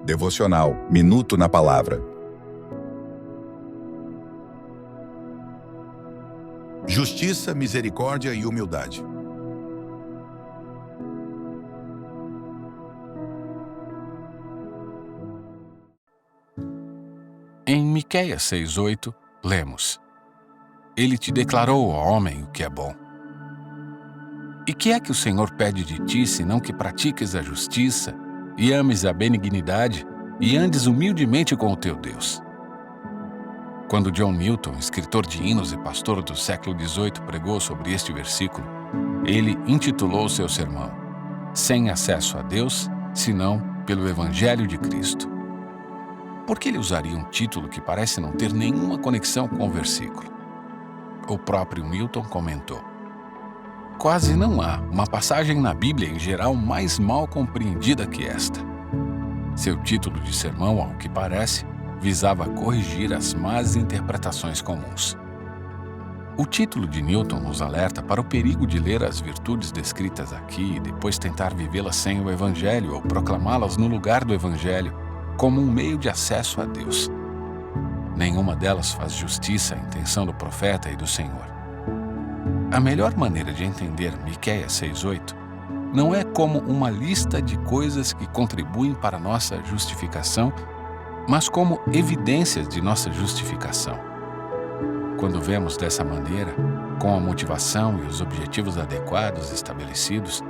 Devocional Minuto na Palavra. Justiça, misericórdia e humildade. Em Miqueias 6:8, lemos: Ele te declarou, ó homem, o que é bom. E que é que o Senhor pede de ti, senão que pratiques a justiça, e ames a benignidade, e andes humildemente com o teu Deus? Quando John Newton, escritor de hinos e pastor do século XVIII, pregou sobre este versículo, ele intitulou seu sermão Sem acesso a Deus, senão pelo Evangelho de Cristo. Por que ele usaria um título que parece não ter nenhuma conexão com o versículo? O próprio Newton comentou: quase não há uma passagem na Bíblia em geral mais mal compreendida que esta. Seu título de sermão, ao que parece, visava corrigir as más interpretações comuns. O título de Newton nos alerta para o perigo de ler as virtudes descritas aqui e depois tentar vivê-las sem o Evangelho ou proclamá-las no lugar do Evangelho, como um meio de acesso a Deus. Nenhuma delas faz justiça à intenção do profeta e do Senhor. A melhor maneira de entender Miqueias 6:8 não é como uma lista de coisas que contribuem para nossa justificação, mas como evidências de nossa justificação. Quando vemos dessa maneira, com a motivação e os objetivos adequados estabelecidos,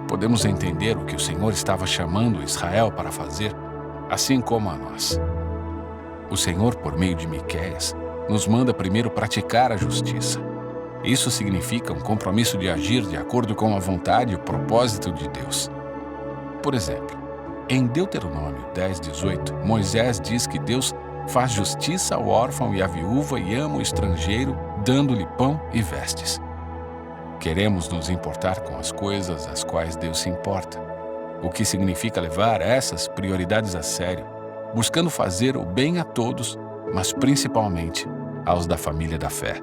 podemos entender o que o Senhor estava chamando Israel para fazer, assim como a nós. O Senhor, por meio de Miqueias, nos manda primeiro praticar a justiça. Isso significa um compromisso de agir de acordo com a vontade e o propósito de Deus. Por exemplo, em Deuteronômio 10:18, Moisés diz que Deus faz justiça ao órfão e à viúva e ama o estrangeiro, dando-lhe pão e vestes. Queremos nos importar com as coisas às quais Deus se importa, o que significa levar essas prioridades a sério, buscando fazer o bem a todos, mas principalmente aos da família da fé.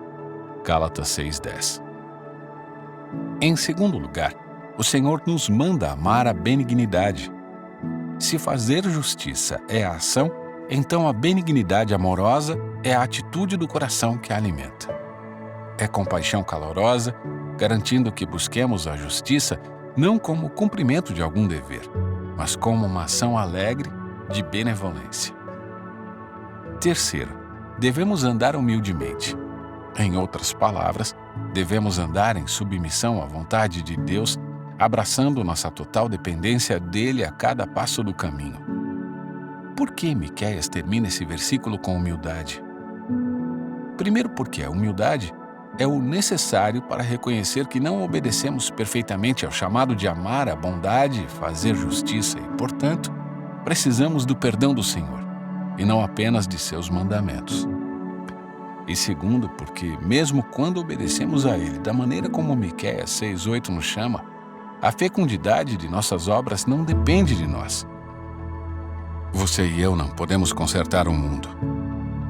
Gálatas 6:10. Em segundo lugar, o Senhor nos manda amar a benignidade. Se fazer justiça é a ação, então a benignidade amorosa é a atitude do coração que a alimenta. É compaixão calorosa, garantindo que busquemos a justiça não como o cumprimento de algum dever, mas como uma ação alegre de benevolência. Terceiro, devemos andar humildemente. Em outras palavras, devemos andar em submissão à vontade de Deus, abraçando nossa total dependência dele a cada passo do caminho. Por que Miqueias termina esse versículo com humildade? Primeiro, porque a humildade é o necessário para reconhecer que não obedecemos perfeitamente ao chamado de amar a bondade e fazer justiça e, portanto, precisamos do perdão do Senhor, e não apenas de seus mandamentos. E segundo, porque mesmo quando obedecemos a Ele da maneira como Miqueias 6:8 nos chama, a fecundidade de nossas obras não depende de nós. Você e eu não podemos consertar o mundo.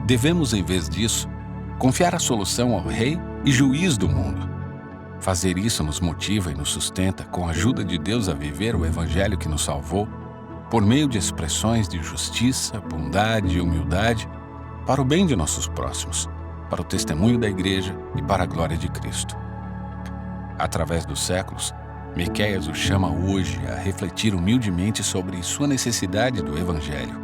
Devemos, em vez disso, confiar a solução ao Rei e Juiz do mundo. Fazer isso nos motiva e nos sustenta, com a ajuda de Deus, a viver o Evangelho que nos salvou, por meio de expressões de justiça, bondade e humildade, para o bem de nossos próximos, para o testemunho da Igreja e para a glória de Cristo. Através dos séculos, Miqueias o chama hoje a refletir humildemente sobre sua necessidade do Evangelho,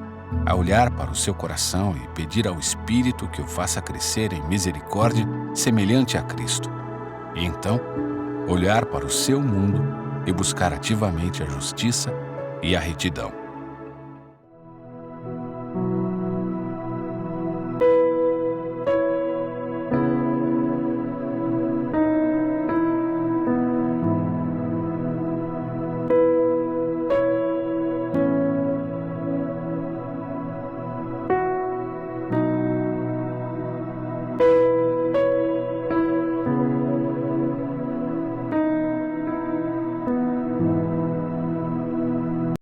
a olhar para o seu coração e pedir ao Espírito que o faça crescer em misericórdia semelhante a Cristo. E então, olhar para o seu mundo e buscar ativamente a justiça e a retidão.